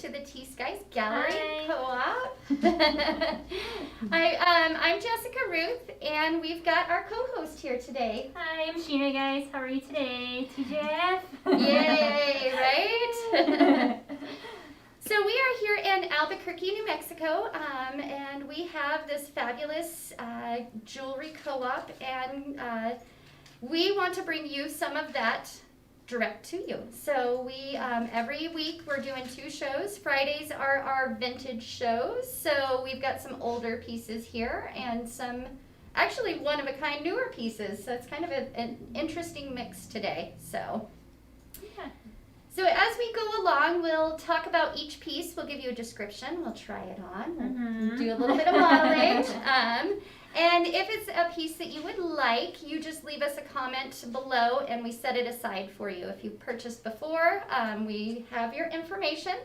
to the T.Skies Gallery Hi. Co-op. I'm Jessica Ruth, and we've got our co-host here today. Hi, I'm Sheena, guys. How are you today? TJF? Yay, right? So we are here in Albuquerque, New Mexico, and we have this fabulous jewelry co-op, and we want to bring you some of that direct to you. So we every week we're doing 2 shows. Fridays are our vintage shows. So we've got some older pieces here and some actually one-of-a-kind newer pieces. So it's kind of an interesting mix today. So Yeah. So as we go along, we'll talk about each piece. We'll give you a description. We'll try it on. We'll do a little bit of modeling. And if it's a piece that you would like, you just leave us a comment below and we set it aside for you. If you've purchased before, we have your information.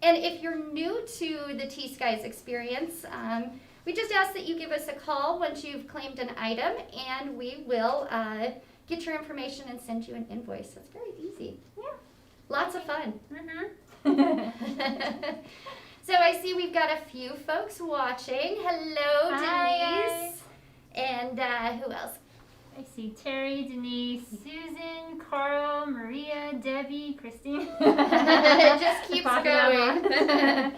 And if you're new to the T.Skies experience, we just ask that you give us a call once you've claimed an item, and we will get your information and send you an invoice. It's very easy. Yeah. Lots of fun. Mm-hmm. So I see we've got a few folks watching. Hello, Hi, Denise. And who else? I see Terry, Denise, Susan, Carl, Maria, Debbie, Christine. It just keeps Popping going.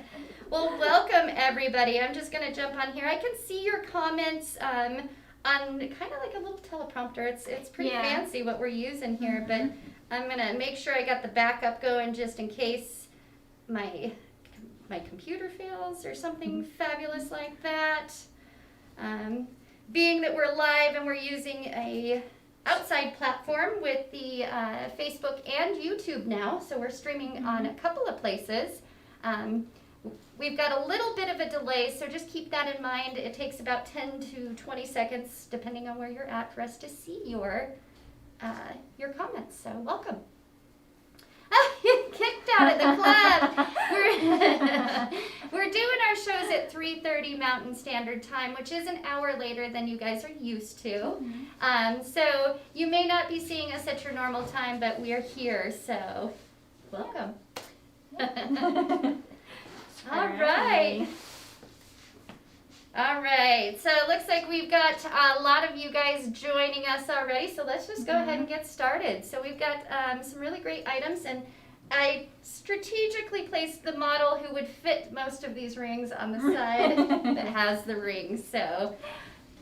Well, welcome everybody. I'm just going to jump on here. I can see your comments on kind of like a little teleprompter. It's pretty fancy what we're using here, but I'm going to make sure I got the backup going just in case my computer fails or something fabulous like that. Being that we're live and we're using a outside platform with the Facebook and YouTube now, so we're streaming on a couple of places. We've got a little bit of a delay, so just keep that in mind. It takes about 10 to 20 seconds, depending on where you're at, for us to see your comments. So welcome. Kicked out of the club. We're doing our shows at 3:30 Mountain Standard Time, which is an hour later than you guys are used to. So you may not be seeing us at your normal time, but we're here. So welcome. All right. All right, so it looks like we've got a lot of you guys joining us already, so let's just go ahead and get started. So we've got some really great items, and I strategically placed the model who would fit most of these rings on the side that has the rings. So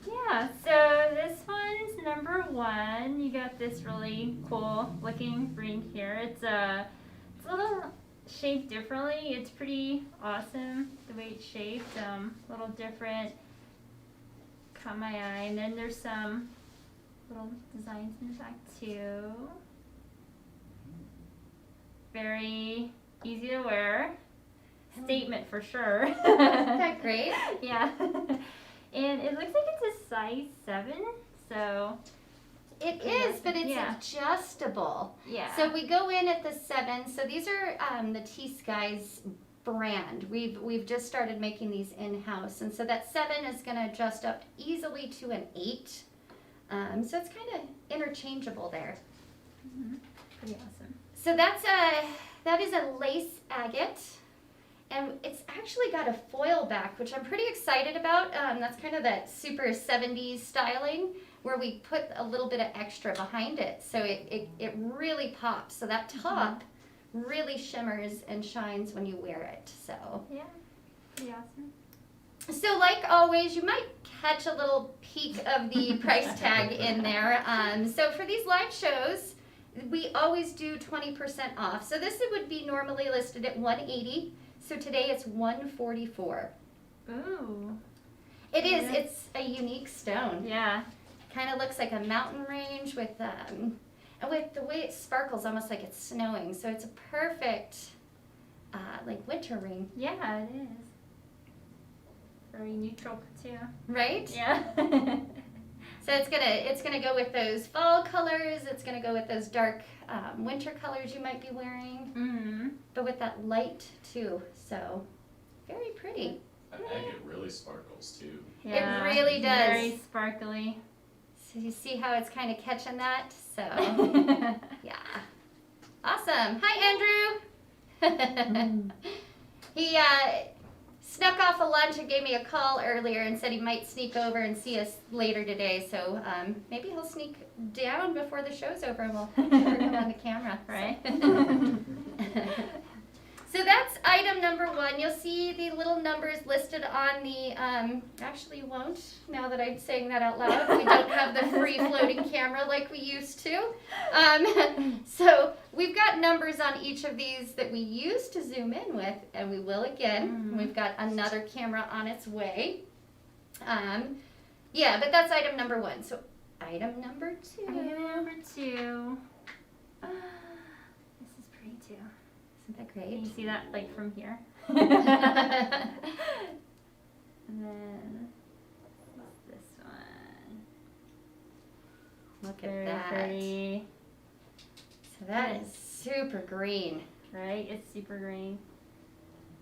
Yeah, so this one's number 1. You got this really cool looking ring here. It's a little shaped differently. It's pretty awesome the way it's shaped. A little different. Caught my eye. And then there's some little designs in the back too. Very easy to wear. Statement for sure. isn't that great? Yeah. And it looks like it's a size 7, so It is, but it's adjustable. yeah. So we go in at the 7. So these are the T.Skies brand. We've just started making these in-house, and so that 7 is going to adjust up easily to an 8. So it's kind of interchangeable there. Pretty awesome. So that is a lace agate, and it's actually got a foil back, which I'm pretty excited about. That's kind of that super 70s styling, where we put a little bit of extra behind it, so it really pops. So that top really shimmers and shines when you wear it. So Yeah, pretty awesome. So like always, you might catch a little peek of the price tag in there. So for these live shows, we always do 20% off. So this would be normally listed at $180. So today it's $144. Ooh. It is. It's a unique stone. Yeah. Kind of looks like a mountain range with the way it sparkles, almost like it's snowing. So it's a perfect like winter ring. Yeah, it is. Very neutral too. Right? Yeah. So it's gonna go with those fall colors. It's gonna go with those dark winter colors you might be wearing, but with that light too. So very pretty. That agate really sparkles too. Yeah, it really does. Very sparkly. So you see how it's kind of catching that. So yeah, awesome. Hi, Andrew. He snuck off a lunch and gave me a call earlier and said he might sneak over and see us later today. So maybe he'll sneak down before the show's over and we'll put him on the camera. Right. So that's item number 1. You'll see the little numbers listed on the, actually you won't, now that I'm saying that out loud. We don't have the free floating camera like we used to. So we've got numbers on each of these that we used to zoom in with, and we will again. Mm-hmm. We've got another camera on its way. Yeah, but that's item number 1. So item number 2. Item number 2. This is pretty too. Isn't that Can great? you see that like from here? And then this one. Look at Very that. pretty. So that is super green. Right? It's super green.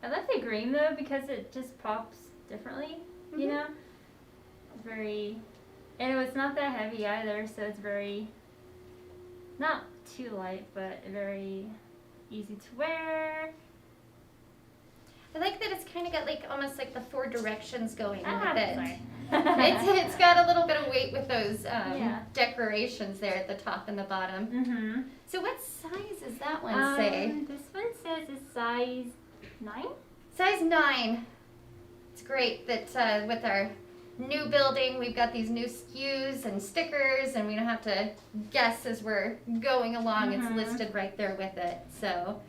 I love the green though because it just pops differently, you Mhm. know? Very, and it's not that heavy either, so it's very, not too light, but very easy to wear. I like that it's kind of got like almost like the 4 directions going with it. Sorry. It's got a little bit of weight with those Yeah. decorations there at the top and the bottom. Mm-hmm. So what size does that one say? This one says it's size 9? Size 9. It's great that with our new building we've got these new SKUs and stickers and we don't have to guess as we're going along. Mhm. It's listed right there with it. So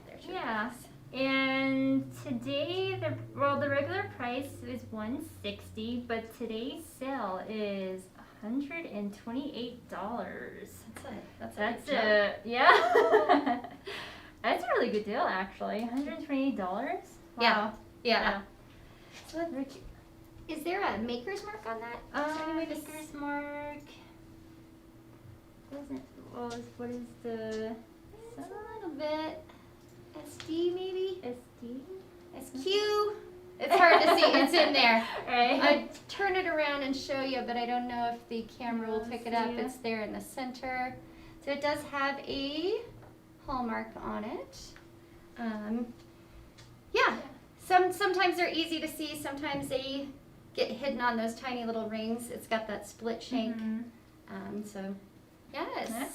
there's your Yeah. price. And today, the regular price is $160, but today's sale is $128. That's a Yeah. That's a really good deal, actually. $128. Wow. Yeah. So Very cute. is there a maker's mark on that? Is there any way to Maker's mark. What is the It's a little bit SD maybe? SD? SQ? It's hard to see. It's in there. Right. I turn it around and show you, but I don't know if the camera will pick it up. Yeah. It's there in the center. So it does have a hallmark on it. Yeah. Sometimes they're easy to see. Sometimes they get hidden on those tiny little rings. It's got that split shank. Mhm. So, yes. Yeah.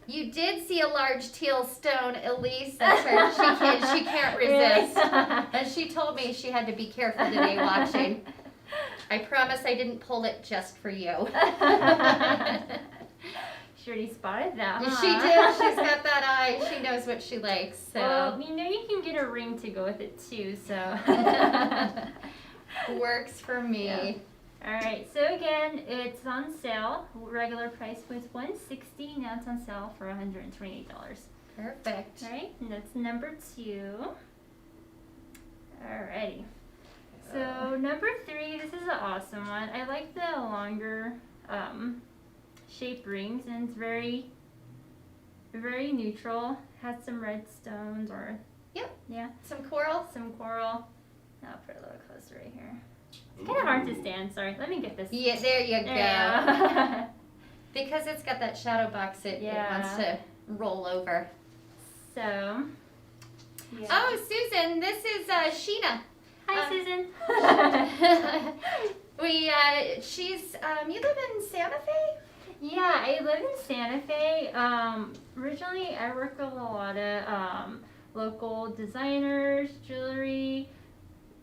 You did see a large teal stone, Elise. That's her. She can't resist. And she told me she had to be careful today watching. I promise I didn't pull it just for you. She already spotted that, She did. She's got that eye. She knows what she likes. So Well, you know you can get a ring to go with it too, so. works for me. Yeah. Alright, so again, it's on sale. Regular price was $160, now it's on sale for $128. Perfect. Alright, and that's number 2. Alrighty. So number 3, this is an awesome one. I like the longer shaped rings, and it's very, very neutral. Has some red stones or Some coral. some coral. I'll put it a little closer right here. It's kind of hard to stand. Sorry, let me get this. Yeah, there you go. Yeah. Because it's got that shadow box, it wants to roll over. So. Yeah. Oh, Susan, this is Sheena. Hi, Susan. She's, you live in Santa Fe? Yeah, I live in Santa Fe. Originally, I work with a lot of local designers, jewelry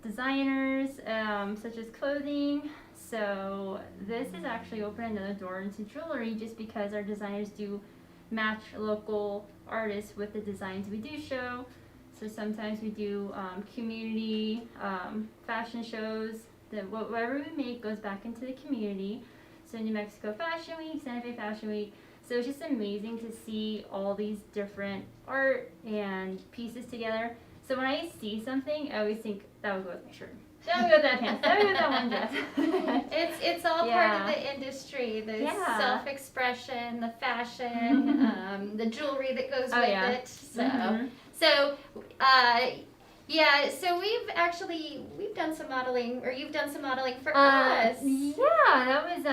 designers, such as clothing. So this is actually opened another door into jewelry just because our designers do match local artists with the designs we do show. So sometimes we do community fashion shows. That whatever we make goes back into the community. So New Mexico Fashion Week, Santa Fe Fashion Week. So it's just amazing to see all these different art and pieces together. So when I see something, I always think that would go with my shirt. That would go with that pants. That would go with that one dress. It's all part of the industry, the self-expression, the fashion, the jewelry that goes with it. So, so we've done some modeling, or you've done some modeling for us. Yeah, that was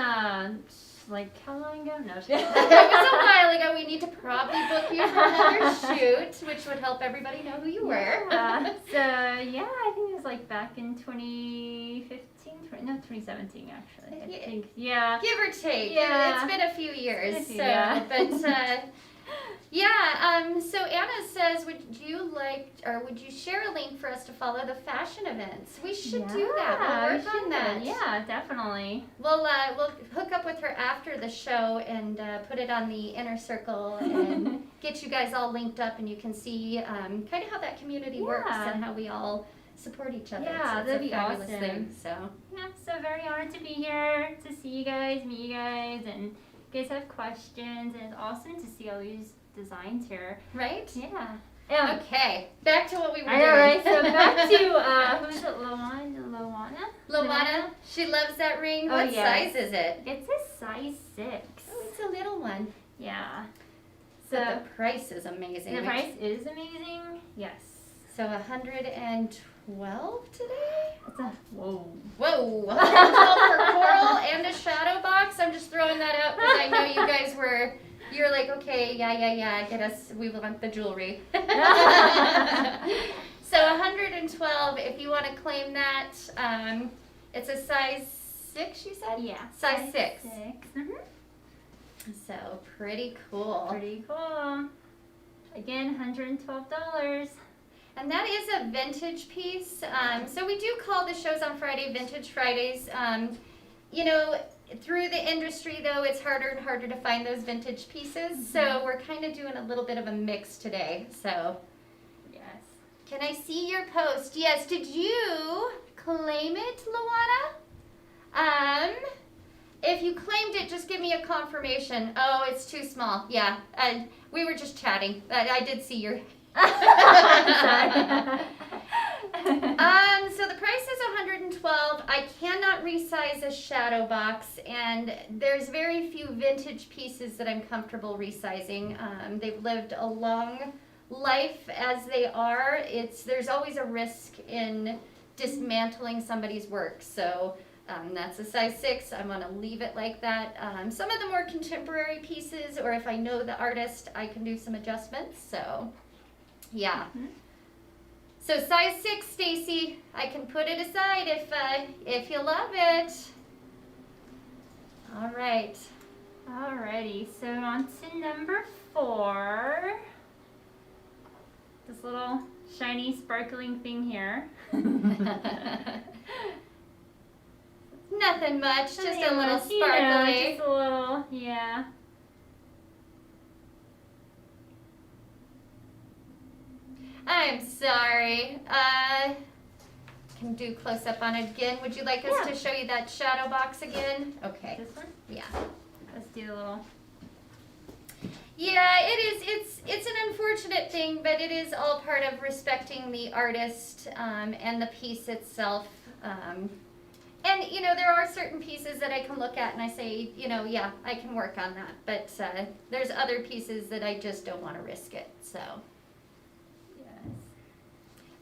like how long ago? No. It was a while ago. We need to probably book you for another shoot, which would help everybody know who you were. Yeah. So yeah, I think it was like back in 2017 actually. I think. Yeah. Give or take. Yeah. It's been a few years. It's been a few, so, yeah. But yeah. So Anna says, would you share a link for us to follow the fashion events? We should do that. We'll work on that. Yeah, definitely. We'll hook up with her after the show and put it on the inner circle and get you guys all linked up, and you can see kind of how that community works and how we all support each other. Yeah, it's that'd a be fabulous awesome. thing. So Yeah, so very honored to be here, to see you guys, meet you guys, and you guys have questions, and it's awesome to see all these designs here. right? Yeah. Okay, back to what we were I doing. know, right? So back to, who's it, Loana? Luana, she loves that ring. Oh, What yes. size is it? It's a size 6. Oh, it's a little one. Yeah. So So, the price is amazing. the price is amazing. Yes. So 112 today? It's a, whoa. Whoa, 112 for coral and a shadow box. I'm just throwing that out because I know you guys you're like, okay, yeah, get us, we want the jewelry. So 112, if you want to claim that, it's a size 6, you said? Yeah. Size 6. Mm-hmm. So pretty cool. Pretty cool. Again, $112. And that is a vintage piece. So we do call the shows on Friday Vintage Fridays. You know, through the industry, though, it's harder and harder to find those vintage pieces. So we're kind of doing a little bit of a mix today. So Yes. can I see your post? Yes. Did you claim it, Luana? If you claimed it, just give me a confirmation. Oh, it's too small. Yeah. We were just chatting. I did see your... So the price is $112. I cannot resize a shadow box, and there's very few vintage pieces that I'm comfortable resizing. They've lived a long life as they are. There's always a risk in dismantling somebody's work. So that's a size 6. I'm going to leave it like that. Some of the more contemporary pieces, or if I know the artist, I can do some adjustments. So yeah. So size 6, Stacy. I can put it aside if you love it. All right. Alrighty, so on to number 4. This little shiny, sparkling thing here. Nothing much, just a little You know, sparkly. just a little, yeah. I'm sorry. Can do close up on it again. Would you like us to show you that shadow box again? Okay. This one? Yeah. Let's do the little. Yeah, it is. It's an unfortunate thing, but it is all part of respecting the artist and the piece itself. And you know, there are certain pieces that I can look at and I say, you know, yeah, I can work on that. But there's other pieces that I just don't want to risk it. So. Yes.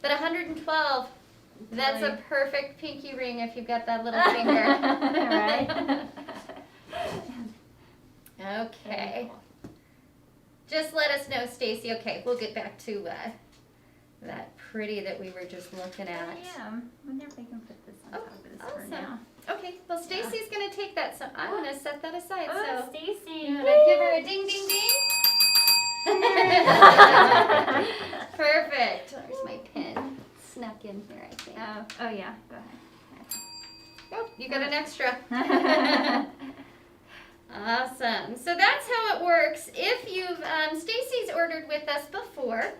But 112. That's Really? a perfect pinky ring if you've got that little finger. Right. Okay. Just let us know, Stacy. Okay, we'll get back to that pretty that we were just looking at. Yeah. I wonder if I can put this on top of this for awesome. now. Okay, well, Stacy's going to take that, so I'm going to set that aside. Oh, So Stacy. I'm going to give her a ding, ding, ding. Perfect. There's my pin. Snuck in here, I think. Oh yeah. Go ahead. Oh, you got an extra. Awesome. So that's how it works. If you've, Stacy's ordered with us before,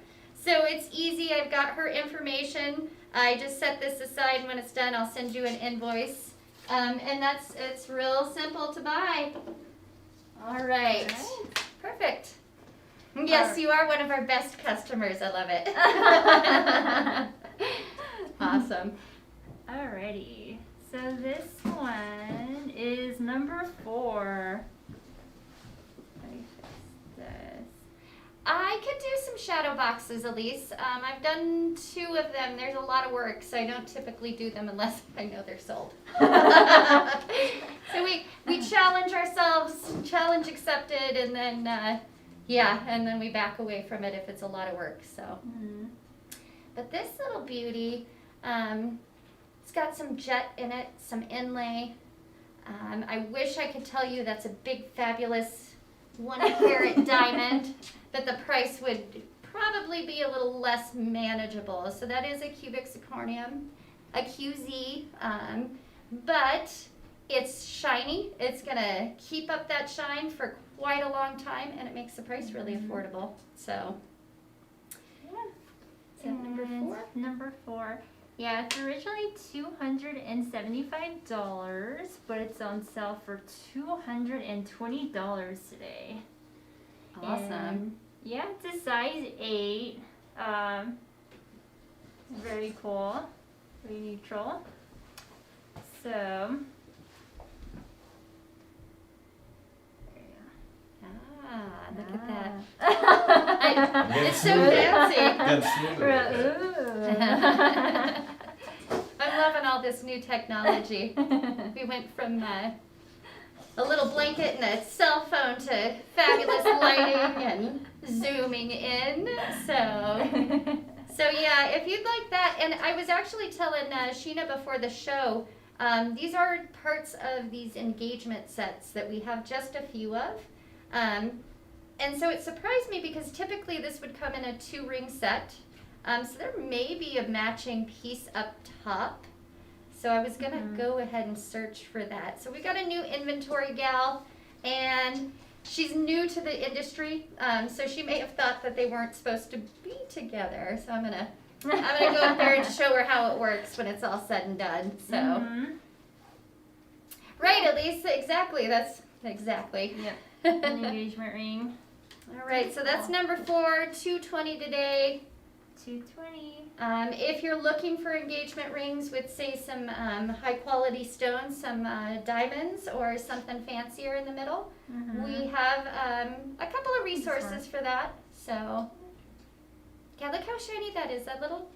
so it's easy. I've got her information. I just set this aside, and when it's done, I'll send you an invoice. And it's real simple to buy. All right. Perfect. Yes, you are one of our best customers. I love it. Awesome. Alrighty. So this one is number 4. Let me fix this. I could do some shadow boxes, Elise. I've done 2 of them. There's a lot of work, so I don't typically do them unless I know they're sold. So we challenge ourselves, challenge accepted, and then and then we back away from it if it's a lot of work. So, but this little beauty, it's got some jet in it, some inlay. I wish I could tell you that's a big, fabulous 1-carat diamond, but the price would probably be a little less manageable. So that is a cubic zirconium, a QZ, but it's shiny. It's gonna keep up that shine for quite a long time, and it makes the price really affordable. So, is that number 4? Number 4. Yeah, it's originally $275, but it's on sale for $220 today. Awesome. And, yeah, it's a size 8. Very cool. Very neutral. So, Look at that. that. It's so fancy. That's smooth. I'm loving all this new technology. We went from a little blanket and a cell phone to fabulous lighting and zooming in. So yeah, if you'd like that, and I was actually telling Sheena before the show, these are parts of these engagement sets that we have just a few of. And so it surprised me because typically this would come in a 2-ring set. So there may be a matching piece up top. So I was gonna go ahead and search for that. So we got a new inventory gal, and she's new to the industry. So she may have thought that they weren't supposed to be together. So I'm gonna go up there and show her how it works when it's all said and done. So right, Elisa, exactly. That's exactly. Yep. An engagement ring. All right, so that's number 4, $220 today. $220. If you're looking for engagement rings with, say, some high quality stones, some diamonds, or something fancier in the middle, we have a couple of resources for that. So, yeah, look how shiny that is. That little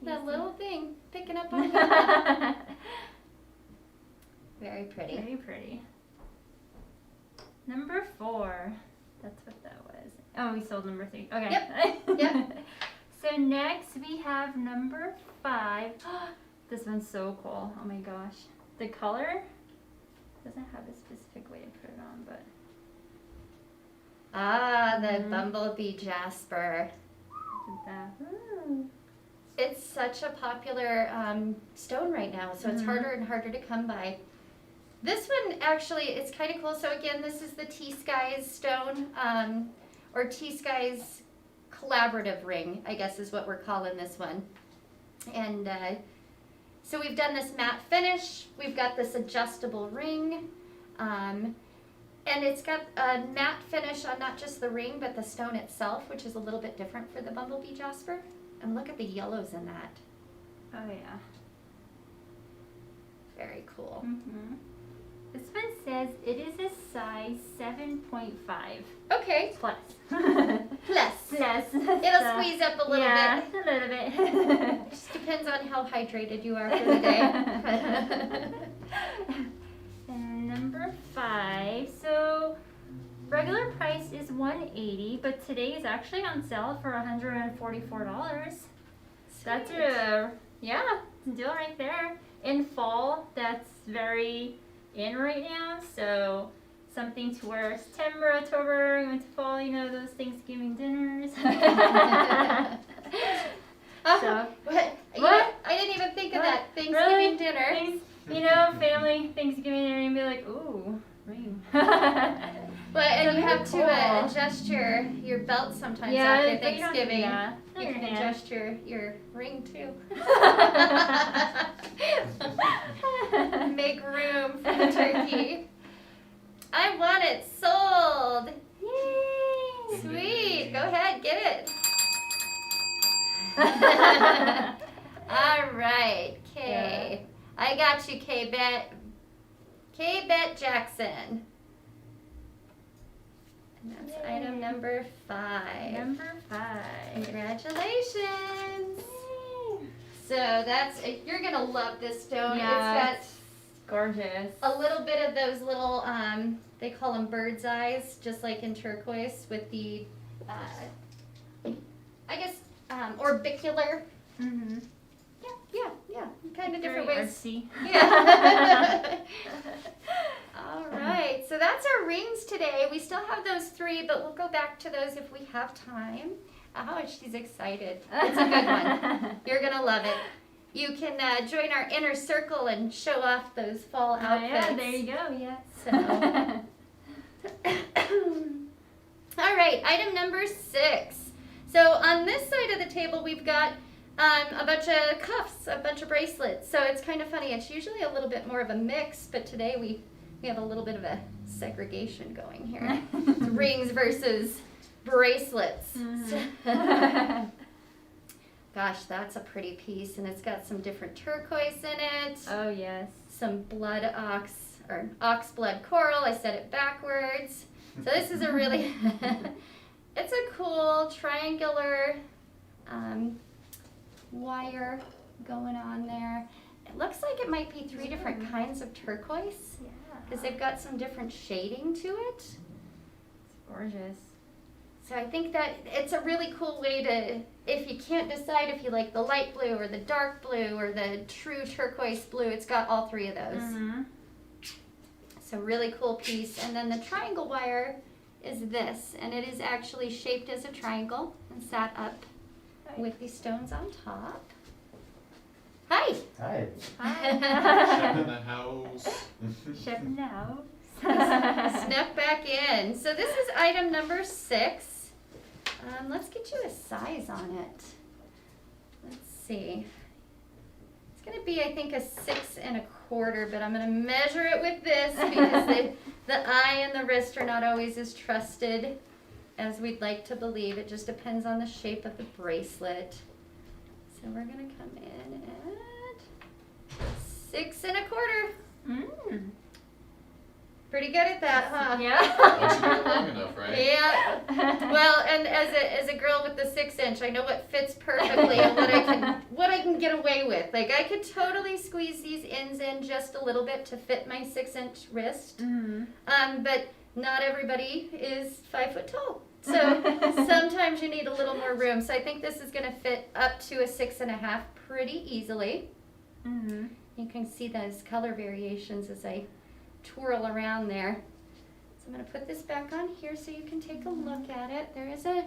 thing picking up on camera. Very pretty. Very pretty. Number 4. That's what that was. Oh, we sold number 3. Okay. Yep. So next we have number 5. This one's so cool. Oh my gosh. The color doesn't have a specific way to put it on, but The Bumblebee Jasper. look at that. It's such a popular stone right now, so it's harder and harder to come by. This one actually, it's kind of cool. So again, this is the T.Skies stone, or T.Skies collaborative ring, I guess is what we're calling this one. And so we've done this matte finish. We've got this adjustable ring. And it's got a matte finish on not just the ring, but the stone itself, which is a little bit different for the Bumblebee Jasper. And look at the yellows in that. Oh yeah. Very cool. This one says it is a size 7.5. Okay. Plus. Plus. It'll squeeze up a little bit. Yeah, a little bit. Just depends on how hydrated you are for the day. And number 5. So regular price is $180, but today is actually on sale for $144. That's a deal right there. In fall, that's very in right now, so something to wear September, October, going to fall, those Thanksgiving dinners. So, What? I didn't even think of that. Thanksgiving Really? dinner. Family Thanksgiving dinner, and be like, ooh, ring. But and you have cool. to adjust your belt sometimes after but you don't- Thanksgiving. yeah. You can adjust your ring too. Make room for the turkey. I want it sold. Yay! Sweet. Go ahead, get it. All right, Kay. I got you, K-Bet. K-Bet Jackson. And that's Yay. item number 5. Number 5. Congratulations. Yay. So that's, you're going to love this stone. Yeah, It's gorgeous. got a little bit of those little, they call them bird's eyes, just like in turquoise with the, I guess, orbicular. Mm-hmm. Yeah, kind of different Very ways. artsy. Yeah. All right, so that's our rings today. We still have those 3, but we'll go back to those if we have time. Oh, she's excited. It's a good one. You're going to love it. You can join our inner circle and show off those fall outfits. Yeah, there you go, yes. So. All right, item number 6. So on this side of the table, we've got a bunch of cuffs, a bunch of bracelets. So it's kind of funny. It's usually a little bit more of a mix, but today we have a little bit of a segregation going here. It's rings versus bracelets. Mm-hmm. Gosh, that's a pretty piece, and it's got some different turquoise in it. Oh, yes. Some blood ox blood coral. I said it backwards. So this is a really, it's a cool triangular wire going on there. It looks like it might be 3 different kinds of turquoise Yeah. because they've got some different shading to it. It's gorgeous. So I think that it's a really cool way to, if you can't decide if you like the light blue or the dark blue or the true turquoise blue, it's got all 3 of those. Mm-hmm. So really cool piece. And then the triangle wire is this, and it is actually shaped as a triangle and sat up with these stones on top. Hi. Hi. Chef in the house. Chef now. Snuck back in. So this is item number 6. Let's get you a size on it. Let's see. It's going to be, I think, a 6 1/4, but I'm going to measure it with this because the eye and the wrist are not always as trusted as we'd like to believe. It just depends on the shape of the bracelet. So we're going to come in at 6 1/4. Mm. Pretty good at that, huh? Yeah. Once you get it long enough, right? Yeah. Well, and as a girl with the 6-inch, I know what fits perfectly and what I can get away with. Like I could totally squeeze these ends in just a little bit to fit my 6-inch wrist. Mm-hmm. But not everybody is 5 foot tall. So sometimes you need a little more room. So I think this is going to fit up to a 6 1/2 pretty easily. Mm-hmm. You can see those color variations as I twirl around there. So I'm going to put this back on here so you can take a look at it. There is a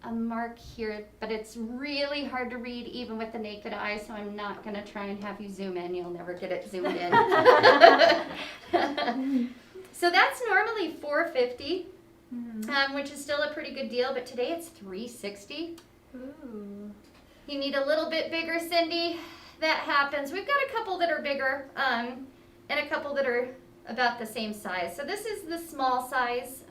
mark here, but it's really hard to read even with the naked eye, so I'm not going to try and have you zoom in. You'll never get it zoomed in. So that's normally $4.50, which is still a pretty good deal, but today it's $3.60. Ooh. You need a little bit bigger, Cindy. That happens. We've got a couple that are bigger and a couple that are about the same size. So this is the small size,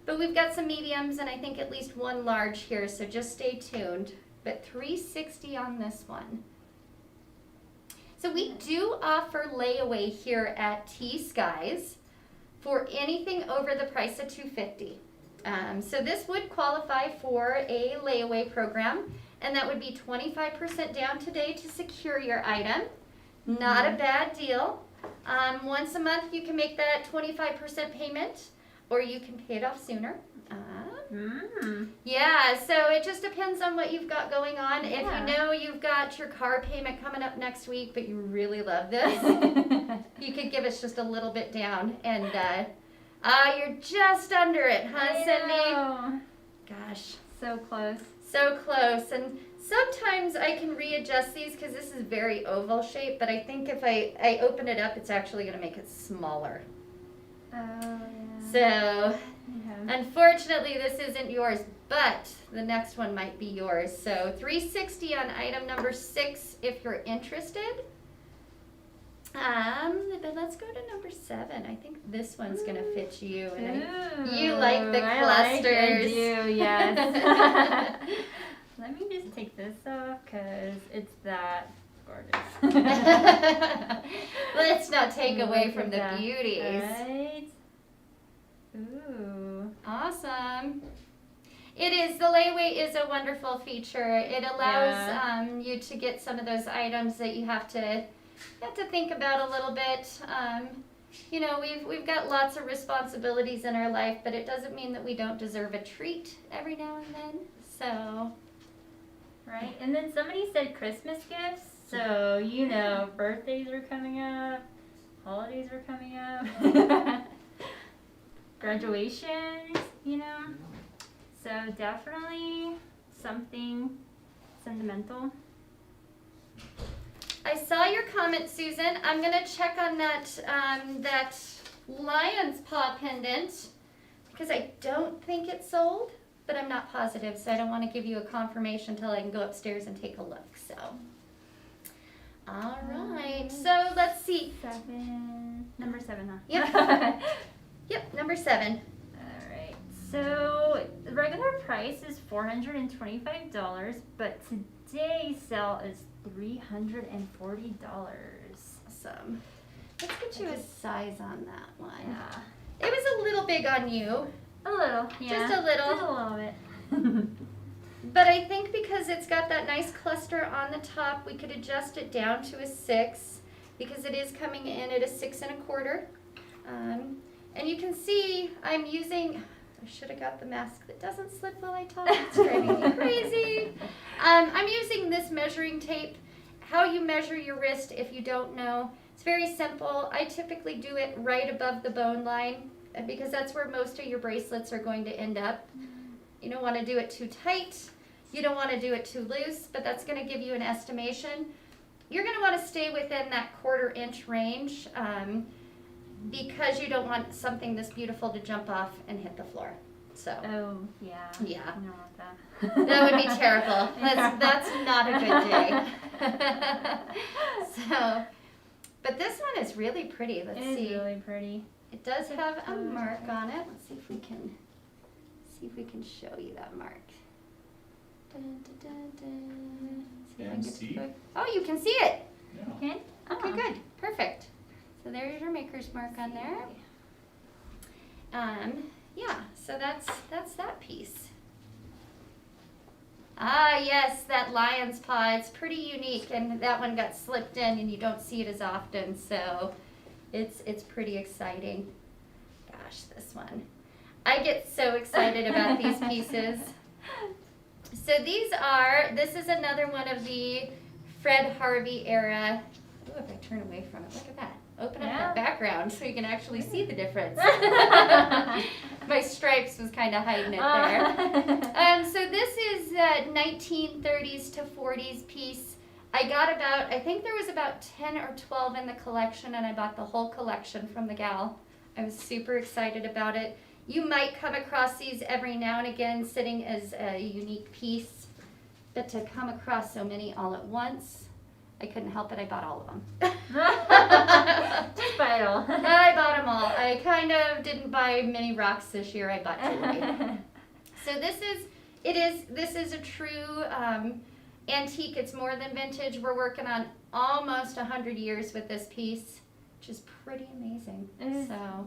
but we've got some mediums and I think at least one large here, so just stay tuned. But $3.60 on this one. So we do offer layaway here at T.Skies for anything over the price of $2.50. So this would qualify for a layaway program, and that would be 25% down today to secure your item. Not a bad deal. Once a month you can make that 25% payment, or you can pay it off sooner. Yeah, so it just depends on what you've got going on. Yeah. If you know you've got your car payment coming up next week, but you really love this, you could give us just a little bit down, and you're just under it, huh, Cindy? Gosh, So close. so close. And sometimes I can readjust these because this is very oval shaped, but I think if I open it up, it's actually going to make it smaller. Oh, yeah. So, Yeah. unfortunately, this isn't yours, but the next one might be yours. So, $3.60 on item number 6 if you're interested. But let's go to number 7. I think this one's going to fit you. And you like the clusters. I do, yes. Let me just take this off because it's that gorgeous. Let's not take away Look from at the that. beauties. Right? Ooh. Awesome. It is, the layaway is a wonderful feature. It allows you to get some of those items that you have to think about a little bit. You know, we've got lots of responsibilities in our life, but it doesn't mean that we don't deserve a treat every now and then. So, right. And then somebody said Christmas gifts. So, you know, birthdays are coming up, holidays are coming up, graduations, you know. So definitely something sentimental. I saw your comment, Susan. I'm gonna check on that that lion's paw pendant because I don't think it's sold, but I'm not positive, so I don't want to give you a confirmation until I can go upstairs and take a look. So, all right. So let's see. Number 7, huh? Yep. Yep. Number 7. All right. So the regular price is $425, but today's sale is $340. Awesome. Let's get you a size on that one. Yeah. It was a little big on you, A little. Yeah. just a little. Just a little bit. But I think because it's got that nice cluster on the top, we could adjust it down to a 6 because it is coming in at a 6 1/4. And you can see I'm using, I should have got the mask that doesn't slip while I talk. It's driving me crazy. I'm using this measuring tape. How you measure your wrist, if you don't know, it's very simple. I typically do it right above the bone line because that's where most of your bracelets are going to end up. You don't want to do it too tight. You don't want to do it too loose, but that's going to give you an estimation. You're going to want to stay within that 1/4 inch range because you don't want something this beautiful to jump off and hit the floor. So. Oh, yeah. Yeah. I don't want that. That would be terrible. That's not a good day. So, but this one is really pretty. Let's see. It is really pretty. It does have a mark on it. Let's see if we can show you that mark. Dun, dun, dun, dun. See if I can get see? to it. Oh, you can see it. Yeah. Okay. Okay, good. Perfect. So there's your maker's mark on there. Yeah, so that's that piece. Ah, yes, that lion's paw. It's pretty unique, and that one got slipped in, and you don't see it as often, so it's pretty exciting. Gosh, this one. I get so excited about these pieces. So this is another one of the Fred Harvey era. Ooh, if I turn away from it, look at that. Open up that background so you can actually see the difference. My stripes was kind of hiding it there. So this is a 1930s to 40s piece. I think there was about 10 or 12 in the collection, and I bought the whole collection from the gal. I was super excited about it. You might come across these every now and again sitting as a unique piece, but to come across so many all at once, I couldn't help it. I bought all of them. Just buy it all. I bought them all. I kind of didn't buy many rocks this year. I bought jewelry. So this is a true antique. It's more than vintage. We're working on almost 100 years with this piece, which is pretty amazing.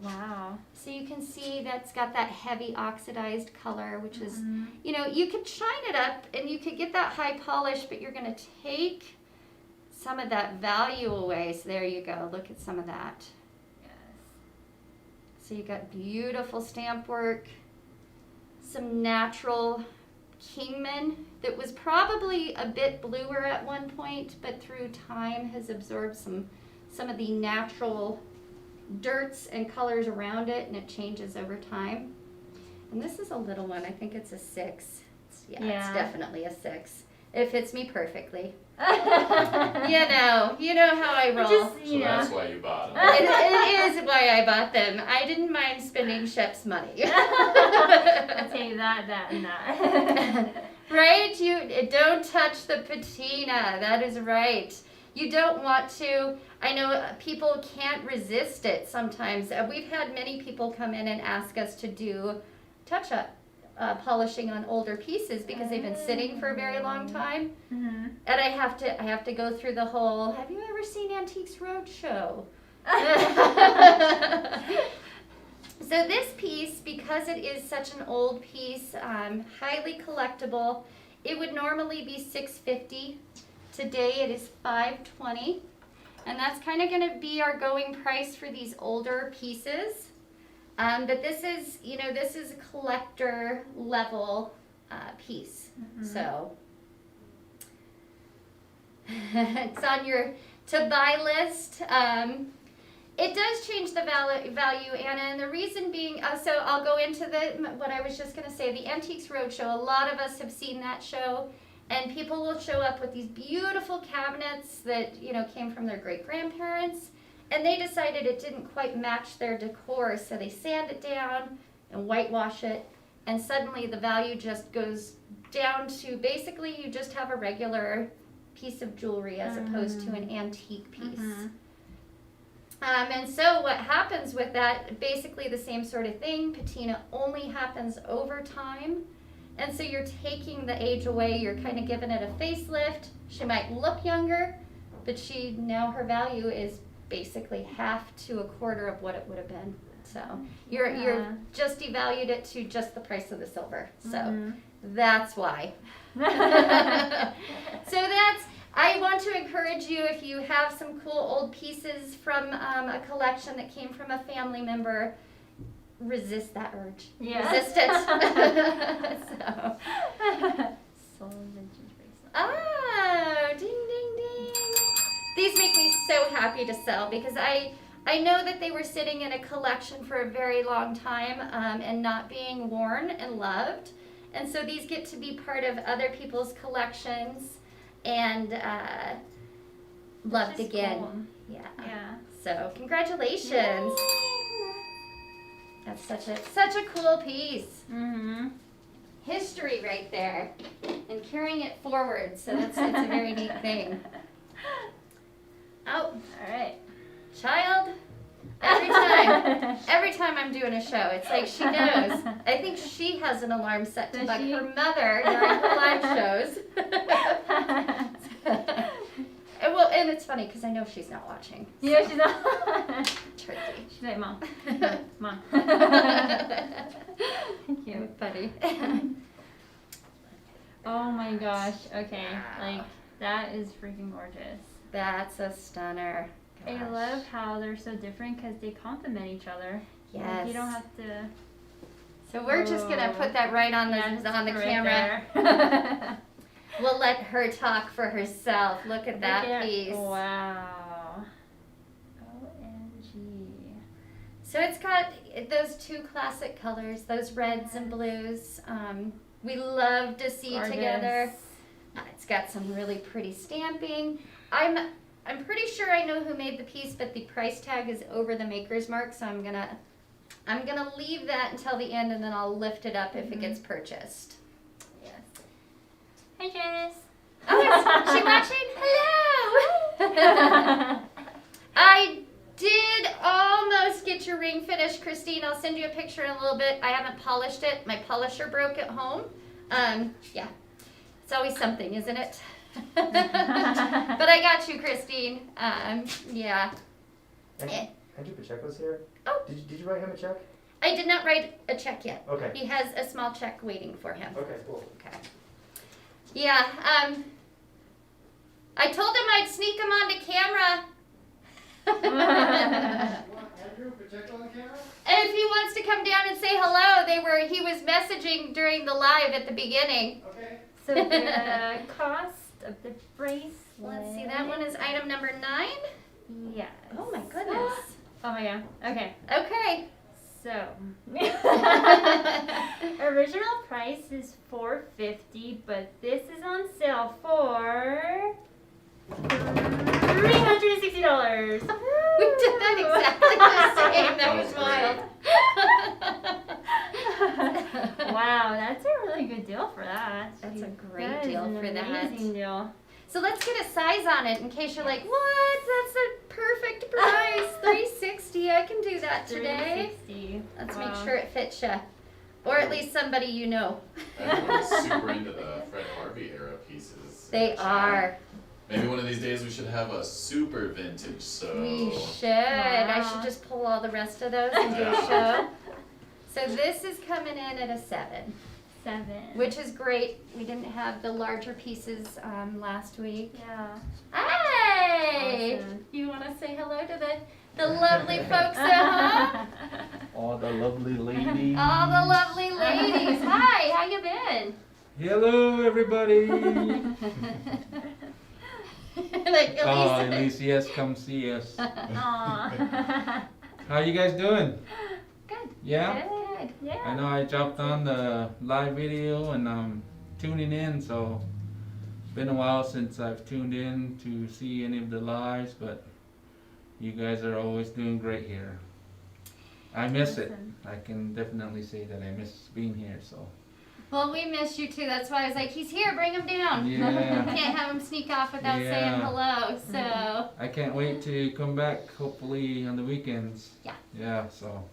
Wow. So you can see that's got that heavy oxidized color, which is, you could shine it up and you could get that high polish, but you're going to take some of that value away. So there you go. Look at some of that. Yes. So you got beautiful stamp work, some natural Kingman that was probably a bit bluer at one point, but through time has absorbed some of the natural dirts and colors around it, and it changes over time. And this is a little one. I think it's a 6. It's definitely a 6. It fits me perfectly. You know how I roll. So that's why you bought them. It is why I bought them. I didn't mind spending Shep's money. I'll tell you that, and that. Right? You don't touch the patina. That is right. You don't want to. I know people can't resist it sometimes. We've had many people come in and ask us to do touch-up polishing on older pieces because they've been sitting for a very long time. Mm-hmm. And I have to go through the whole, have you ever seen Antiques Roadshow? So this piece, because it is such an old piece, highly collectible, it would normally be $6.50. Today it is $5.20, and that's kind of going to be our going price for these older pieces. But this is, this is a collector level piece. So it's on your to buy list. It does change the value, Anna, and the reason being, so I'll go into what I was just going to say, the Antiques Roadshow. A lot of us have seen that show, and people will show up with these beautiful cabinets that, came from their great-grandparents, and they decided it didn't quite match their decor, so they sand it down and whitewash it, and suddenly the value just goes down to basically you just have a regular piece of jewelry as opposed to an antique piece. And so what happens with that, basically the same sort of thing, patina only happens over time. And so you're taking the age away, you're kind of giving it a facelift. She might look younger, but now her value is basically half to a quarter of what it would have been. So you're just devalued it to just the price of the silver. So that's why. I want to encourage you, if you have some cool old pieces from a collection that came from a family member, resist that urge. Yeah. Resist it. Soul vintage bracelet. Oh, ding, ding, ding. These make me so happy to sell because I know that they were sitting in a collection for a very long time and not being worn and loved. And so these get to be part of other people's collections and loved again. Cool. Yeah. So congratulations. Yay. That's such a cool pice. History right there, and carrying it forward. So it's a very neat thing. Oh, All right. child. Every time I'm doing a show, it's like she knows. I think she has an alarm set to Does bug she? her mother during her live shows. And it's funny because I know she's not watching. Yeah, she's not. Turkey. She's like, Mom. Mom. Thank you. Funny. Oh my gosh. Okay. Like, that is freaking gorgeous. That's a stunner. I Gosh. love how they're so different because they complement each other. Yes. Like, you don't have to. So we're just gonna put that right on the just on the right camera. there. We'll let her talk for herself. Look at that piece. Wow. OMG. So it's got those two classic colors, those reds and blues. We love to see Gorgeous. together. It's got some really pretty stamping. I'm pretty sure I know who made the piece, but the price tag is over the maker's mark, so I'm gonna leave that until the end, and then I'll lift it up if it gets purchased. Yes. Hi, Janice. Oh, is she watching? Hello. I did almost get your ring finished, Christine. I'll send you a picture in a little bit. I haven't polished it. My polisher broke at home. Yeah. It's always something, isn't it? But I got you, Christine. Yeah. Andrew Pacheco's here. Oh. Did you write him a check? I did not write a check yet. Okay. He has a small check waiting for him. Okay, cool. Okay. Yeah, I told him I'd sneak him onto camera. Andrew Pacheco on the camera? If he wants to come down and say hello, he was messaging during the live at the beginning. Okay. So the cost of the bracelet. Let's see, that one is item number 9. Yes. Oh my goodness. Oh my god. Okay. Okay. So original price is $450, but this is on sale for $360. We did that exactly the same. That was wild. Wow, that's a really good deal for that. That's a great That is deal an for that. amazing deal. So let's get a size on it in case you're like, what? That's a perfect price. $360. I can do that today. $360. Let's Wow. make sure it fits you. Or at least somebody you know. Everyone's super into the Fred Harvey era pieces. They are. Maybe one of these days we should have a super vintage, so. We should. I Wow. should just pull all the rest of those and do a show. So this is coming in at a 7, 7. which is great. We didn't have the larger pieces last week. Yeah. Hey! Awesome. You want to say hello to the lovely folks at home? All the lovely ladies. All the lovely ladies. Hi, how you been? Hello, everybody. Like Oh, Elise. Elysius, come see us. Aw. How you guys doing? Good. Yeah? Good. I Yeah. know I jumped on the live video and I'm tuning in, so it's been a while since I've tuned in to see any of the lives, but you guys are always doing great here. I miss it. Awesome. I can definitely say that I miss being here, so. Well, we missed you too. That's why I was like, he's here, bring him down. Yeah. Can't have him sneak off without saying Yeah. hello. So, I can't wait to come back, hopefully on the weekends. Yeah. Yeah, so.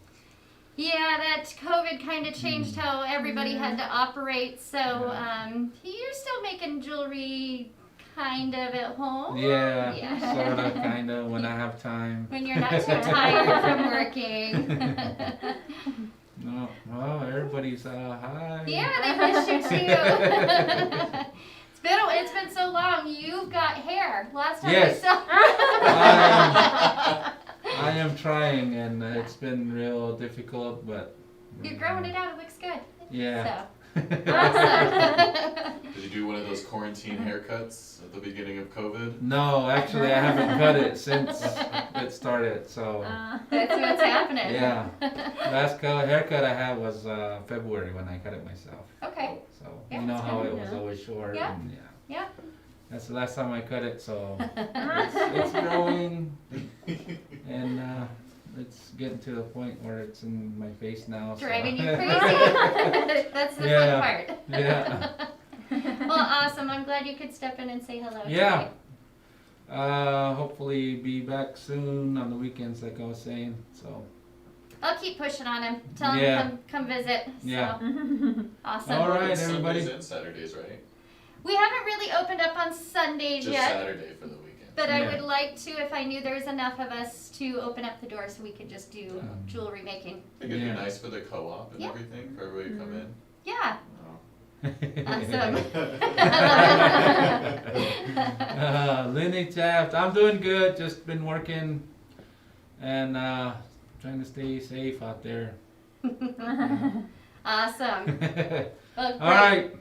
yeah, that COVID kind of changed how everybody had to operate. So, Yeah. you're still making jewelry kind of at home. Yeah, Yeah. sorta, kinda, when I have time. When you're not too tired from working. No, well, everybody's, hi. Yeah, they missed you too. It's been so long. You've got hair. Last time Yes. I saw. I am trying, and it's been real difficult, but. You're growing it out. It looks good. Yeah. So awesome. Did you do one of those quarantine haircuts at the beginning of COVID? No, actually, I haven't cut it since it started, so. That's what's happening. Yeah. Last haircut I had was February when I cut it myself. Okay. So Yeah, you know that's how good, it was yeah. always short. Yeah. And, Yeah. That's the last time I cut it, so it's growing, and it's getting to the point where it's in my face now. So. Driving you crazy. That's the Yeah. fun part. Yeah. Well, awesome. I'm glad you could step in and say hello. Yeah. Today. Hopefully be back soon on the weekends, like I was saying. So. I'll keep pushing on him. Tell him Yeah. to come visit. So, Yeah. awesome. All right, It's everybody. Sundays and Saturdays, right? We haven't really opened up on Sundays Just yet. Saturday for the weekend. But I Yeah. would like to, if I knew there was enough of us, to open up the door so we could just do jewelry making. I think it'd Yeah. be nice for the co-op and Yeah. everything for everybody to come in. Yeah. Awesome. Lenny Taft, I'm doing good. Just been working and trying to stay safe out there. Awesome. Well, All right.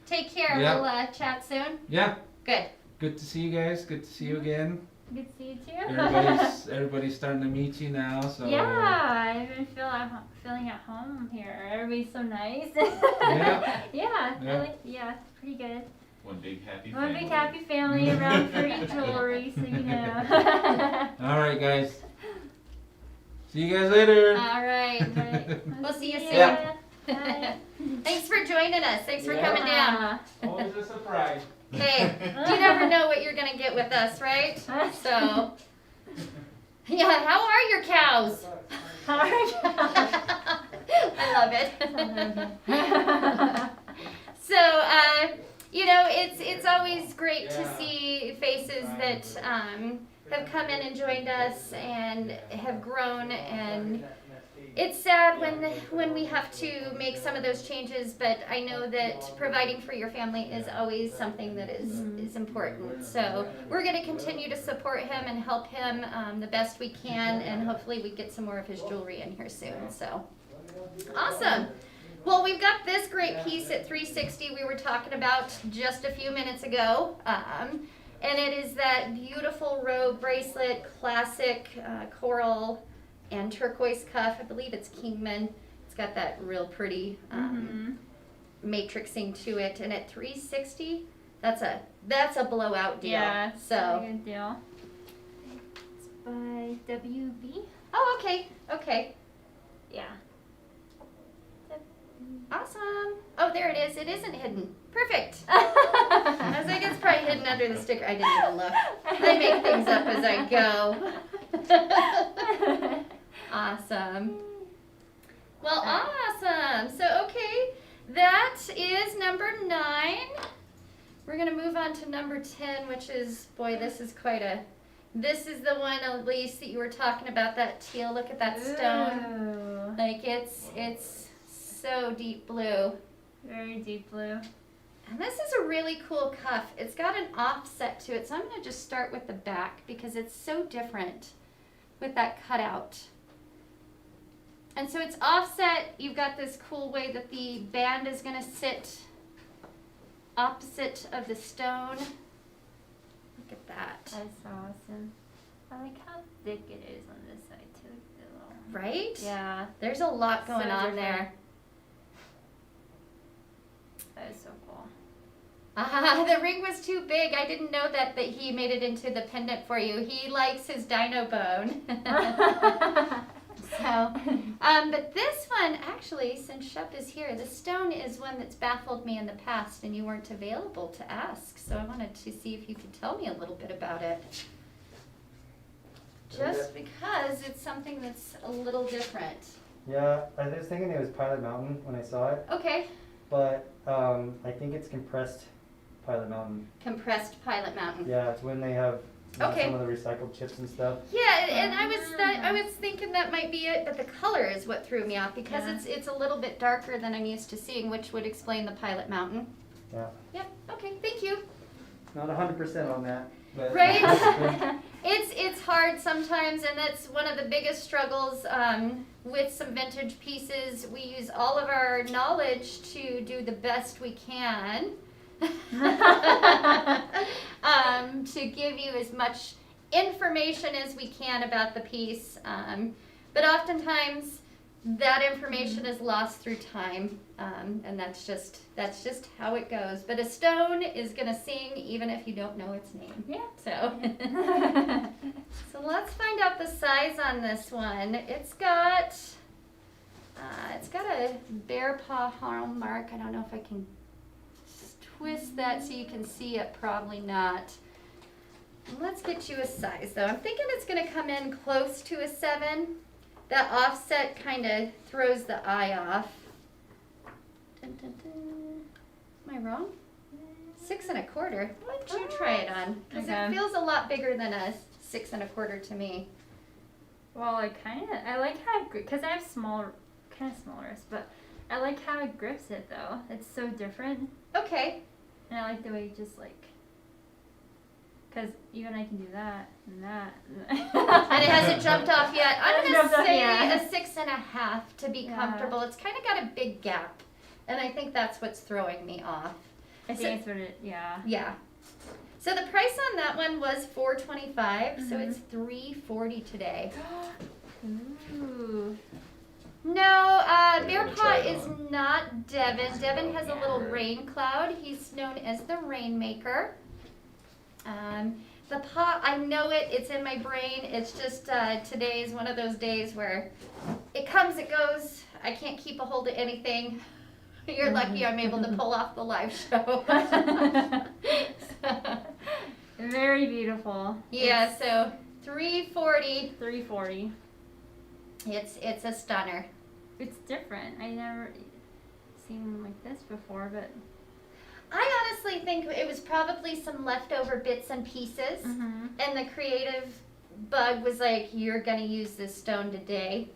Take care. Yeah. We'll chat soon. Yeah. Good. Good to see you guys. Good to see you again. Good to see you too. Everybody's starting to meet you now. So. Yeah, I've been feeling at home here. Everybody's so nice. Yeah. Yeah, Yeah. really, yeah, it's pretty good. One big happy One family. big happy family around free jewelry, so you know. All right, guys. See you guys later. All right. Right. We'll see you soon. Yeah. Bye. Thanks for joining us. Thanks for Yeah. coming down. Always a surprise. Hey, you never know what you're gonna get with us, right? So, yeah. How are your cows? I love it. So, you know, it's always great to see faces that have come in and joined us and have grown, and it's sad when we have to make some of those changes, but I know that providing for your family is always something that is important. So we're going to continue to support him and help him the best we can, and hopefully we get some more of his jewelry in here soon. So awesome. Well, we've got this great piece at 360 we were talking about just a few minutes ago. And it is that beautiful Robe Bracelet, classic coral and turquoise cuff. I believe it's Kingman. It's got that real pretty matrixing to it. And at 360, that's a blowout deal. Yeah, it's a So. good deal. It's by WB. Oh, okay. Okay. Yeah. Awesome. Oh, there it is. It isn't hidden. Perfect. I was like, it's probably hidden under the sticker. I didn't even look. I make things up as I go. Awesome. Well, awesome. So, okay, that is number 9. We're going to move on to number 10, which is, boy, this is this is the one, Elise, that you were talking about, that teal. Look at that stone. Ooh. Like, it's so deep blue. Very deep blue. And this is a really cool cuff. It's got an offset to it, so I'm going to just start with the back because it's so different with that cutout. And so it's offset. You've got this cool way that the band is going to sit opposite of the stone. Look at that. That's awesome. I like how thick it is on this side too. Right? Yeah, There's a lot going So on different. there. that is so cool. The ring was too big. I didn't know that he made it into the pendant for you. He likes his dino bone. So, but this one, actually, since Shep is here, the stone is one that's baffled me in the past and you weren't available to ask. So I wanted to see if you could tell me a little bit about it. Just because it's something that's a little different. Yeah, I was thinking it was Pilot Mountain when I saw it, Okay, but I think it's compressed Pilot Mountain. compressed Pilot Mountain. Yeah, it's when they have Okay. some of the recycled chips and stuff. Yeah, and I was thinking that might be it, but the color is what threw me off because Yeah. it's a little bit darker than I'm used to seeing, which would explain the Pilot Mountain. Yeah. Yep. Okay. Thank you. Not 100% on that, but Right? It's hard sometimes, and that's one of the biggest struggles with some vintage pieces. We use all of our knowledge to do the best we can to give you as much information as we can about the piece. But oftentimes that information is lost through time, and that's just how it goes. But a stone is gonna sing even if you don't know its name. Yeah. So, so let's find out the size on this one. It's got a bear paw hallmark. I don't know if I can twist that so you can see it. Probably not. Let's get you a size though. I'm thinking it's gonna come in close to a 7. That offset kind of throws the eye off. Dun, dun, dun. Am I wrong? 6 1/4. Why don't you try it on? Because Okay. it feels a lot bigger than a 6 1/4 to me. Well, I like how it because I have kind of small wrists, but I like how it grips it though. It's so different, Okay. and I like the way it just because even I can do that and that. And it hasn't jumped off yet. I'm Hasn't going to jumped off say yet. a 6 1/2 to be Yeah. comfortable. It's kind of got a big gap. And I think that's what's throwing me off. I think it's what it. Yeah. Yeah. So the price on that one was $425, so Mhm. it's $340 today. Ooh. No, We're Bear gonna Paw try it is on. not Devin. Devin has a little Yeah. rain cloud. He's known as the Rainmaker. The paw, I know it. It's in my brain. It's just today is one of those days where it comes, it goes. I can't keep a hold of anything. You're lucky I'm able to pull off the live show. Very beautiful. Yeah, so $340. 340. It's a stunner. It's different. I never seen one like this before, but. I honestly think it was probably some leftover bits and pieces, Mm-hmm. and the creative bug was like, "You're gonna use this stone today,"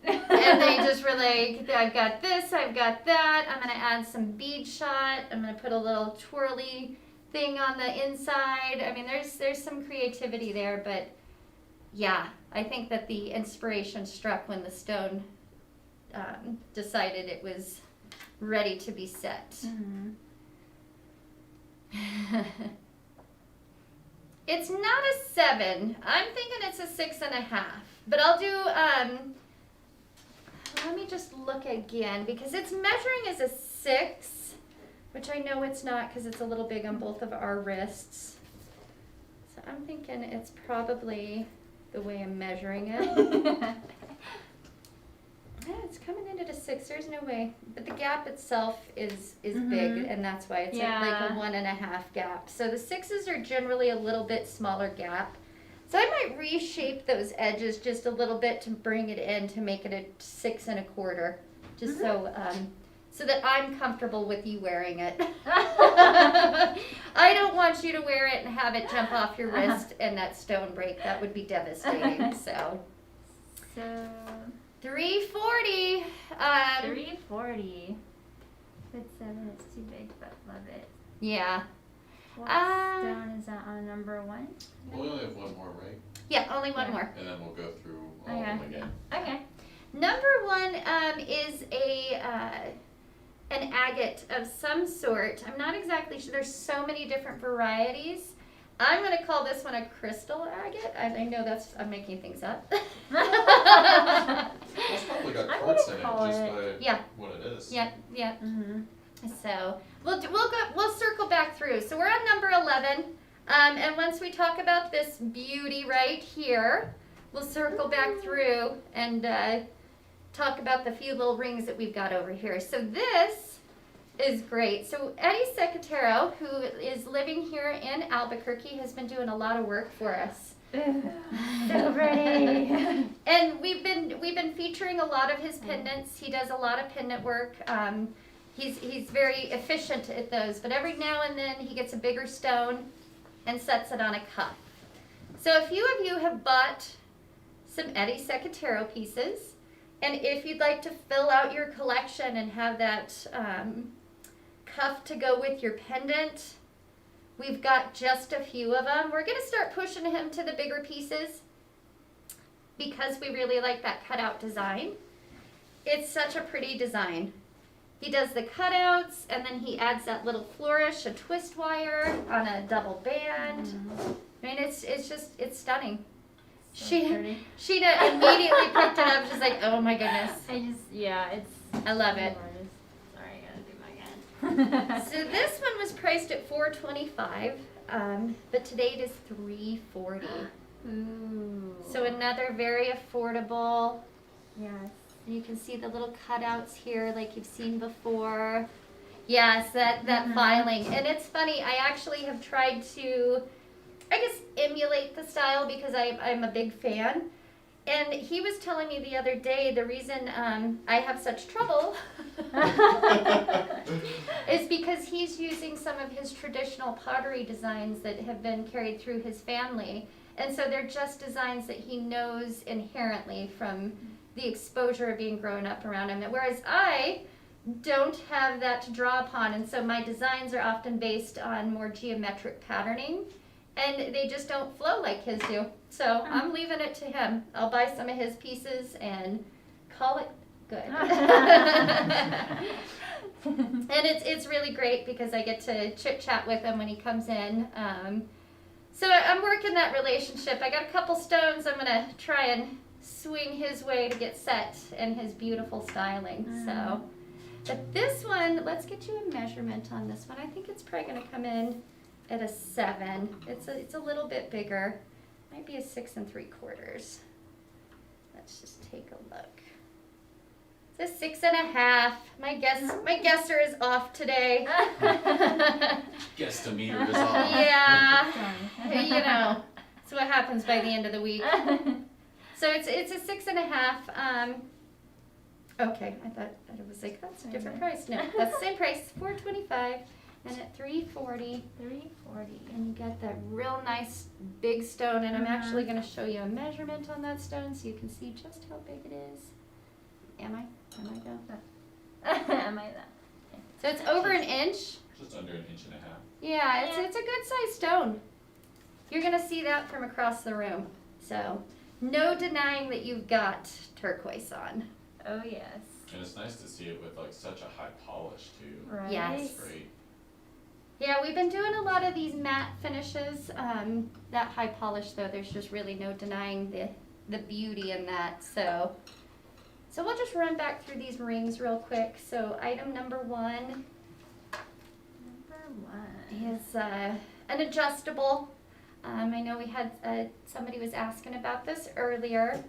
and they just were like, "I've got this, I've got that. I'm gonna add some bead shot. I'm gonna put a little twirly thing on the inside." I mean, there's some creativity there, but yeah, I think that the inspiration struck when the stone decided it was ready to be set. Mm-hmm. It's not a 7. I'm thinking it's a 6 1/2. But I'll do, let me just look again because it's measuring as a 6, which I know it's not because it's a little big on both of our wrists. So I'm thinking it's probably the way I'm measuring it. Yeah, it's coming in at a 6. There's no way. But the gap itself is Mhm. big, and that's why it's like Yeah. a 1.5 gap. So the 6s are generally a little bit smaller gap. So I might reshape those edges just a little bit to bring it in to make it a 6 1/4, just so that I'm comfortable with you wearing it. I don't want you to wear it and have it jump off your wrist and that stone break. That would be devastating. So. So $340. $340. Put 7, it's too big, but love it. Yeah. What stone is that on number 1? Well, we only have one more, right? Yeah, only one Yeah. more. And then we'll go through all Okay. of them again. Okay. Number 1 is an agate of some sort. I'm not exactly sure. There's so many different varieties. I'm going to call this one a crystal agate. I know I'm making things up. Well, it's probably got I'm quartz gonna in it call just it- by Yeah. what it is. Yeah, yeah. Mm-hmm. So we'll circle back through. So we're on number 11, and once we talk about this beauty right here, we'll circle back through and talk about the few little rings that we've got over here. So this is great. So Eddie Secatero, who is living here in Albuquerque, has been doing a lot of work for us. So pretty. And we've been featuring a lot of his pendants. He does a lot of pendant work. He's very efficient at those, but every now and then he gets a bigger stone and sets it on a cuff. So a few of you have bought some Eddie Secatero pieces, and if you'd like to fill out your collection and have that cuff to go with your pendant, we've got just a few of them. We're going to start pushing him to the bigger pieces because we really like that cutout design. It's such a pretty design. He does the cutouts, and then he adds that little flourish, a twist wire on a double band. I mean, it's stunning. So She pretty. immediately picked it up. She's like, oh my goodness. It's. I love it. gorgeous. Sorry, I gotta do my hand. So this one was priced at $425, but today it is $340. Ooh. So another very affordable. Yes. You can see the little cutouts here like you've seen before. Yes, that filing. And it's funny, I actually have tried to, I guess, emulate the style because I'm a big fan. And he was telling me the other day the reason I have such trouble is because he's using some of his traditional pottery designs that have been carried through his family. And so they're just designs that he knows inherently from the exposure of being grown up around him. Whereas I don't have that to draw upon, and so my designs are often based on more geometric patterning, and they just don't flow like his do. So I'm leaving it to him. I'll buy some of his pieces and call it good. And it's really great because I get to chit chat with him when he comes in. So I'm working that relationship. I got a couple stones I'm gonna try and swing his way to get set in his beautiful styling. So, but this one, let's get you a measurement on this one. I think it's probably gonna come in at a 7. It's a little bit bigger. Might be a 6 3/4. Let's just take a look. It's a 6.5. My guesser is off today. Guesstimeter is off. Yeah, you know, it's what happens by the end of the week. So it's a 6.5. Okay, I thought it was like that's a different price. No, that's the same price, $425, and at $340. $340. And you got that real nice big stone, and I'm actually going to show you a measurement on that stone so you can see just how big it is. Am I go? Am I that? So it's over an inch. Just under an inch and a half. Yeah, it's a good sized stone. You're going to see that from across the room. So no denying that you've got turquoise on. Oh yes. And it's nice to see it with like such a high polish too. Right. Yes. It's great. Yeah, we've been doing a lot of these matte finishes. That high polish though, there's just really no denying the beauty in that. So we'll just run back through these rings real quick. So item number 1 is an adjustable. I know we had somebody was asking about this earlier.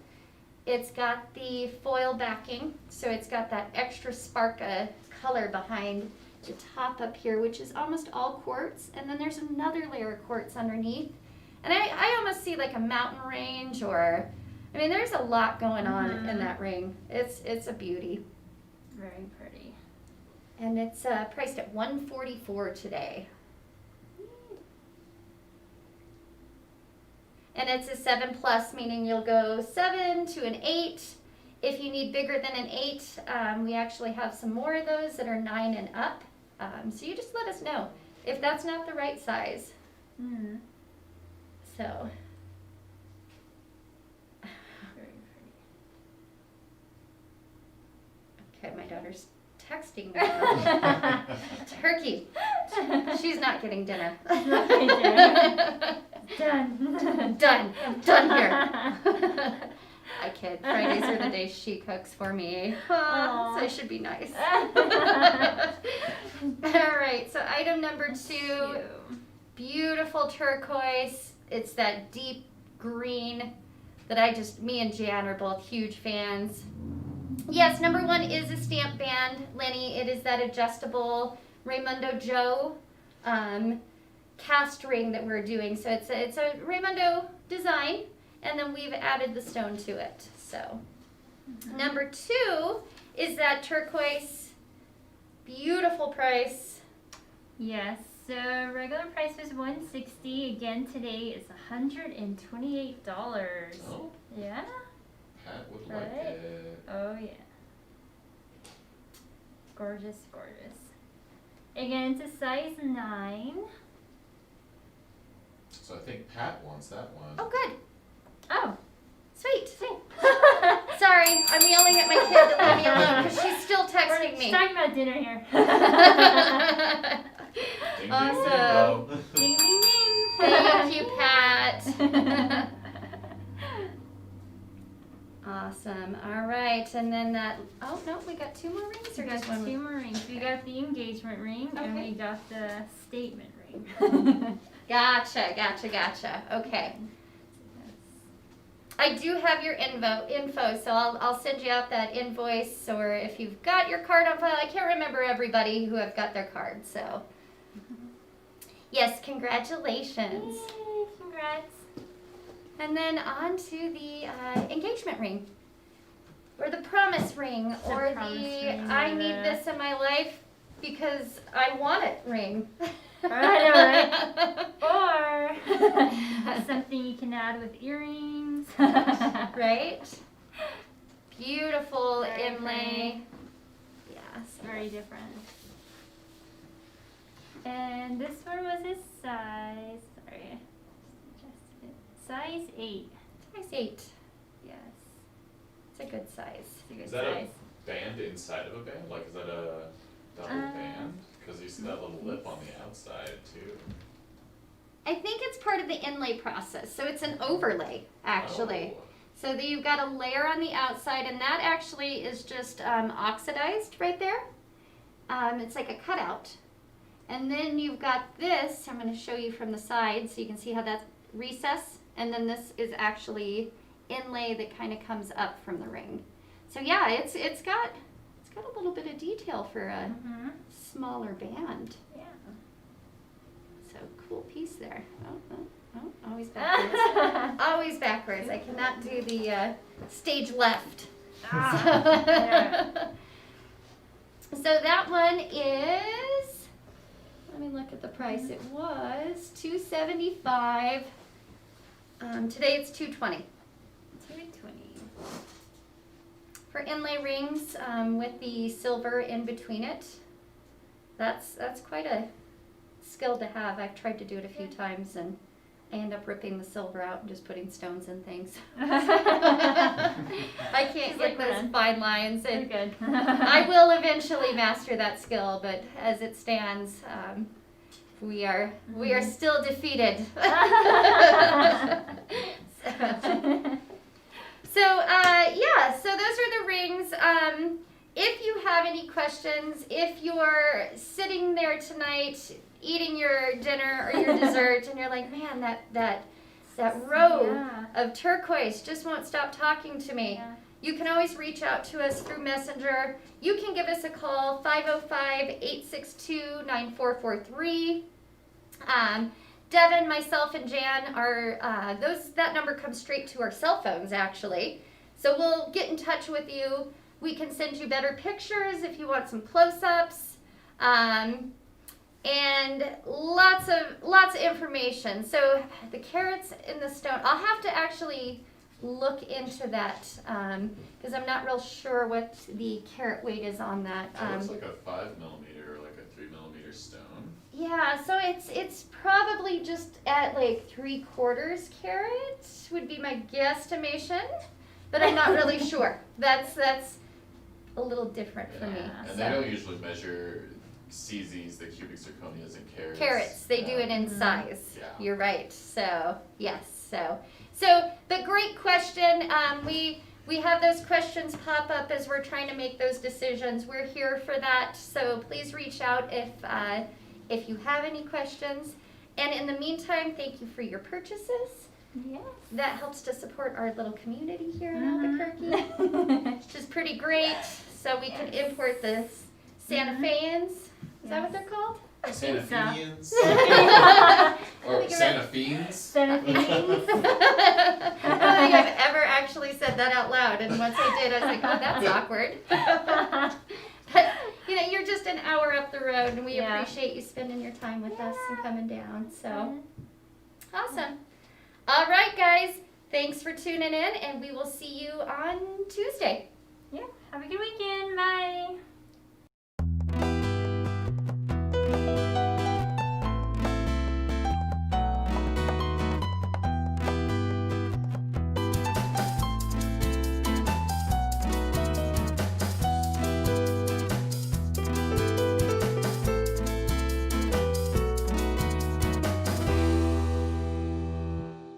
It's got the foil backing, so it's got that extra spark of color behind the top up here, which is almost all quartz, and then there's another layer of quartz underneath. And I almost see like a mountain range, or I mean, there's a lot going on in that ring. It's a beauty, Very pretty. and it's priced at $144 today. And it's a 7+, meaning you'll go 7 to an 8 If you need bigger than an 8, we actually have some more of those that are 9 and up. So you just let us know if that's not the right size. Mm. So, Very okay, my daughter's texting me now. Turkey. She's not getting dinner. Done. Done. Done here. I kid. Fridays are the days she cooks for me. So I should be nice. Alright, so item number 2. Beautiful turquoise. It's that deep green that me and Jan are both huge fans. Yes, number 1 is a stamp band, Lenny. It is that adjustable Raymundo Joe cast ring that we're doing. So it's a Raymundo design, and then we've added the stone to it. So number 2 is that turquoise. Beautiful price. Yes. So regular price was $160. Again, today it's $128. Oh, Yeah. Pat would Right? like it. Oh yeah. Gorgeous, gorgeous. Again, it's a size 9. So I think Pat wants that one. Oh, good. Oh, Sweet. sweet. Sorry, I'm yelling at my kid to leave me alone because she's still texting We're me. talking about dinner here. Ding, ding, Awesome. ding, Ding, ding, ding. Thank you, Pat. Awesome. All right, and then that. Oh no, we got 2 more rings, We or got just one? 2 more rings. We got the engagement ring and Okay. we got the statement ring. Gotcha. Okay. I do have your info, so I'll send you out that invoice, or if you've got your card on file. I can't remember everybody who have got their card, so. Yes, congratulations. Yay, congrats. And then on to the engagement ring, or the promise ring, The or promise the ring, I or need the- this in my life because I want it ring. I know, Or something you can add with earrings. Right? Beautiful Very inlay. Yeah. So. Very different. And this one was a size, sorry, just adjusted it. Size 8. Size 8. Yes. It's a good size. It's a good Is that size. a band inside of a band? Like, is that a double band? Because you see that little lip on the outside, too. I think it's part of the inlay process. So it's an overlay, actually. Oh. So that you've got a layer on the outside, and that actually is just oxidized right there. It's like a cutout. And then you've got this, I'm going to show you from the side so you can see how that's recessed. And then this is actually inlay that kind of comes up from the ring. So yeah, it's got a little bit of detail for a Mm-hmm. smaller band. Yeah. So cool piece there. Oh, always backwards. Always backwards. I cannot do the stage left. Yeah. So that one is, let me look at the price. It was $275. Today it's $220 $220. for inlay rings with the silver in between it. That's quite a skill to have. I've tried to do it a few times and I end up ripping the silver out and just putting stones in things. I can't She's get like, those fine lines, Very and good. I will eventually master that skill. But as it stands, we are still defeated. So those are the rings. If you have any questions, if you're sitting there tonight eating your dinner or your dessert and you're like, man, that row Yeah. of turquoise just won't stop talking to me. Yeah. You can always reach out to us through Messenger. You can give us a call, 505-862-9443. Devin, myself, and Jan are, that number comes straight to our cell phones, actually. So we'll get in touch with you. We can send you better pictures if you want some close-ups. And lots of information. So the carats in the stone, I'll have to actually look into that, because I'm not real sure what the carat weight is on that. It looks like a 5 millimeter or like a 3 millimeter stone. Yeah, so it's probably just at like 3/4 carat would be my guesstimation, but I'm not really sure. That's a little different for me. Yeah. And they don't usually measure CZs, the cubic zirconias, in carats. Carats, they do it in Mhm. size. Yeah. You're right. So yes, so the great question. We have those questions pop up as we're trying to make those decisions. We're here for that. So please reach out if you have any questions. And in the meantime, thank you for your purchases. Yes. That helps to support our little community here in Mhm. Albuquerque, which is pretty great. So we can import the Santa Feans. Is that what they're called? Santa so. Feans? I Or think Santa Fiends? Centipede. don't think I've ever actually said that out loud, and once I did, I was like, oh, that's awkward. But, you're just an hour up the road, and we Yeah. appreciate you spending your time with us and Yeah. coming down, so awesome. All right, guys, thanks for tuning in, and we will see you on Tuesday. Yeah. Have a good weekend. Bye.